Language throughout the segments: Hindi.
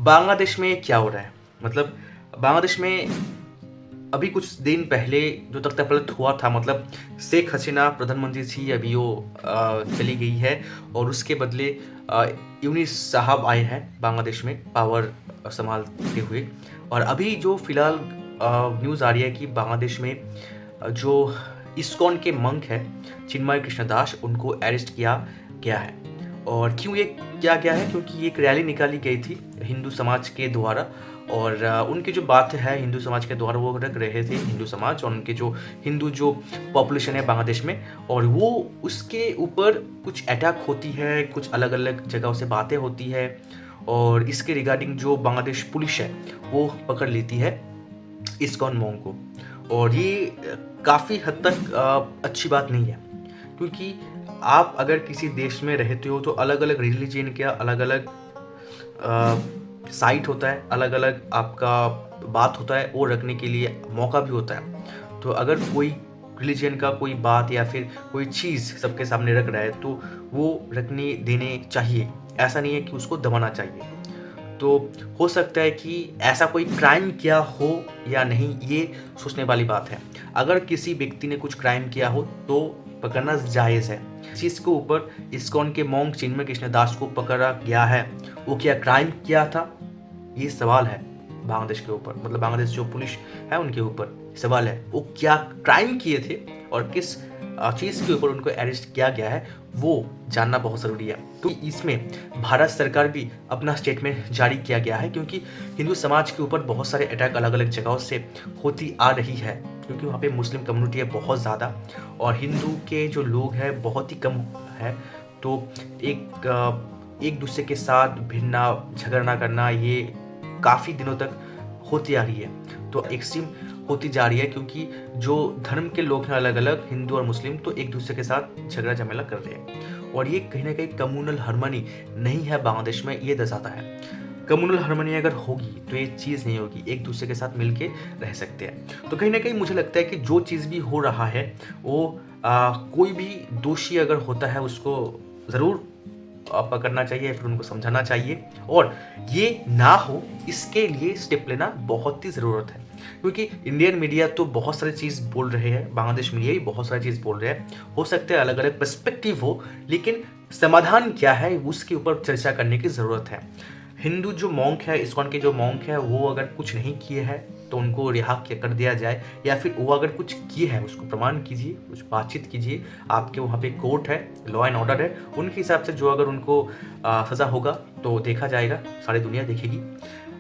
बांग्लादेश में क्या हो रहा है? मतलब बांग्लादेश में अभी कुछ दिन पहले जो तख्तापलट हुआ था, मतलब शेख हसीना प्रधानमंत्री थी, अभी वो चली गई है और उसके बदले अ, यूनिस साहब आए हैं बांग्लादेश में पावर संभालते हुए। और अभी जो फिलहाल न्यूज़ आ रही है कि बांग्लादेश में जो इस्कॉन के मंक हैं चिन्मय कृष्णदास, उनको अरेस्ट किया गया है। और क्यों ये किया गया है? क्योंकि एक रैली निकाली गई थी हिंदू समाज के द्वारा, और उनकी जो बात है हिंदू समाज के द्वारा वो रख रहे थे हिंदू समाज और उनके जो हिंदू जो पॉपुलेशन है बांग्लादेश में, और वो उसके ऊपर कुछ अटैक होती है, कुछ अलग अलग जगहों से बातें होती है, और इसके रिगार्डिंग जो बांग्लादेश पुलिस है वो पकड़ लेती है इस्कॉन मोंग को। और ये काफ़ी हद तक अच्छी बात नहीं है, क्योंकि आप अगर किसी देश में रहते हो तो अलग अलग रिलीजन का अलग अलग साइट होता है, अलग अलग आपका बात होता है, वो रखने के लिए मौका भी होता है। तो अगर कोई रिलीजन का कोई बात या फिर कोई चीज़ सबके सामने रख रहा है तो वो रखने देने चाहिए, ऐसा नहीं है कि उसको दबाना चाहिए। तो हो सकता है कि ऐसा कोई क्राइम किया हो या नहीं, ये सोचने वाली बात है। अगर किसी व्यक्ति ने कुछ क्राइम किया हो तो पकड़ना जायज़ है। जिसके ऊपर इस्कॉन के मोंक चिन्मय कृष्णदास को पकड़ा गया है, वो क्या क्राइम किया था? ये सवाल है बांग्लादेश के ऊपर, मतलब बांग्लादेश जो पुलिस है उनके ऊपर सवाल है, वो क्या क्राइम किए थे और किस चीज़ के ऊपर उनको अरेस्ट किया गया है, वो जानना बहुत ज़रूरी है। तो इसमें भारत सरकार भी अपना स्टेटमेंट जारी किया गया है, क्योंकि हिंदू समाज के ऊपर बहुत सारे अटैक अलग अलग जगहों से होती आ रही है, क्योंकि वहाँ पे मुस्लिम कम्युनिटी है बहुत ज़्यादा और हिंदू के जो लोग हैं बहुत ही कम है। तो एक दूसरे के साथ भिड़ना झगड़ना करना ये काफ़ी दिनों तक होती आ रही है, तो एक्सट्रीम होती जा रही है, क्योंकि जो धर्म के लोग हैं अलग अलग हिंदू और मुस्लिम, तो एक दूसरे के साथ झगड़ा झमेला कर रहे हैं। और ये कहीं ना कहीं कम्युनल हार्मनी नहीं है बांग्लादेश में, ये दर्शाता है। कम्युनल हार्मनी अगर होगी तो ये चीज़ नहीं होगी, एक दूसरे के साथ मिलके रह सकते हैं। तो कहीं ना कहीं मुझे लगता है कि जो चीज़ भी हो रहा है वो कोई भी दोषी अगर होता है उसको ज़रूर पकड़ना चाहिए, फिर उनको समझाना चाहिए, और ये ना हो इसके लिए स्टेप लेना बहुत ही ज़रूरत है। क्योंकि इंडियन मीडिया तो बहुत सारी चीज़ बोल रहे हैं, बांग्लादेश मीडिया भी बहुत सारी चीज़ बोल रहे हैं, हो सकता है अलग अलग पर्सपेक्टिव हो, लेकिन समाधान क्या है उसके ऊपर चर्चा करने की ज़रूरत है। हिंदू जो मॉन्क है, इस्कॉन के जो मॉन्क है, वो अगर कुछ नहीं किए हैं तो उनको रिहा कर दिया जाए, या फिर वो अगर कुछ किए हैं उसको प्रमाण कीजिए, कुछ बातचीत कीजिए। आपके वहाँ पे कोर्ट है, लॉ एंड ऑर्डर है, उनके हिसाब से जो अगर उनको सज़ा होगा तो देखा जाएगा, सारी दुनिया देखेगी।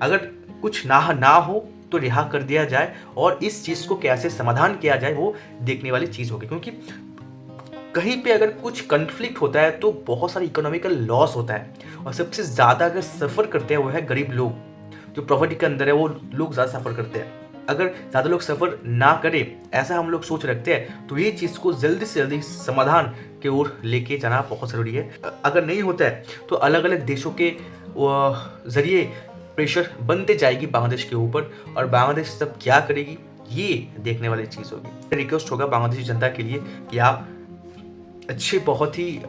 अगर कुछ ना हो तो रिहा कर दिया जाए, और इस चीज़ को कैसे समाधान किया जाए वो देखने वाली चीज़ होगी। क्योंकि कहीं पे अगर कुछ कन्फ्लिक्ट होता है तो बहुत सारी इकोनॉमिकल लॉस होता है, और सबसे ज़्यादा अगर सफ़र करते हैं वो है गरीब लोग, जो प्रॉपर्टी के अंदर है वो लोग ज़्यादा सफ़र करते हैं। अगर ज़्यादा लोग सफ़र ना करें ऐसा हम लोग सोच रखते हैं, तो ये चीज़ को जल्दी से जल्दी समाधान की ओर लेके जाना बहुत ज़रूरी है। अगर नहीं होता है तो अलग अलग देशों के ज़रिए प्रेशर बनते जाएगी बांग्लादेश के ऊपर, और बांग्लादेश तब क्या करेगी ये देखने वाली चीज़ होगी। रिक्वेस्ट होगा बांग्लादेशी जनता के लिए कि आप अच्छे, बहुत ही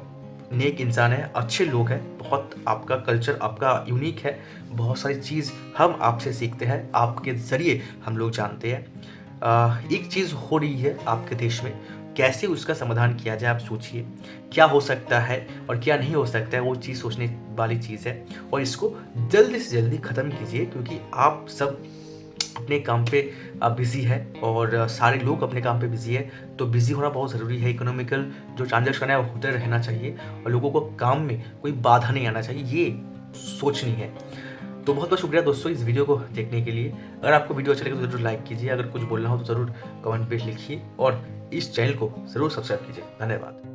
नेक इंसान है, अच्छे लोग हैं, बहुत आपका कल्चर आपका यूनिक है, बहुत सारी चीज़ हम आपसे सीखते हैं, आपके ज़रिए हम लोग जानते हैं। एक चीज़ हो रही है आपके देश में, कैसे उसका समाधान किया जाए आप सोचिए, क्या हो सकता है और क्या नहीं हो सकता है, वो चीज़ सोचने वाली चीज़ है, और इसको जल्दी से जल्दी ख़त्म कीजिए, क्योंकि आप सब अपने काम पे बिज़ी है और सारे लोग अपने काम पे बिज़ी है। तो बिज़ी होना बहुत ज़रूरी है, इकोनॉमिकल जो ट्रांजैक्शन है वो होते रहना चाहिए, और लोगों को काम में कोई बाधा नहीं आना चाहिए, ये सोचनी है। तो बहुत बहुत शुक्रिया दोस्तों इस वीडियो को देखने के लिए। अगर आपको वीडियो अच्छा लगे तो ज़रूर लाइक कीजिए, अगर कुछ बोलना हो तो ज़रूर कमेंट पे लिखिए, और इस चैनल को ज़रूर सब्सक्राइब कीजिए। धन्यवाद।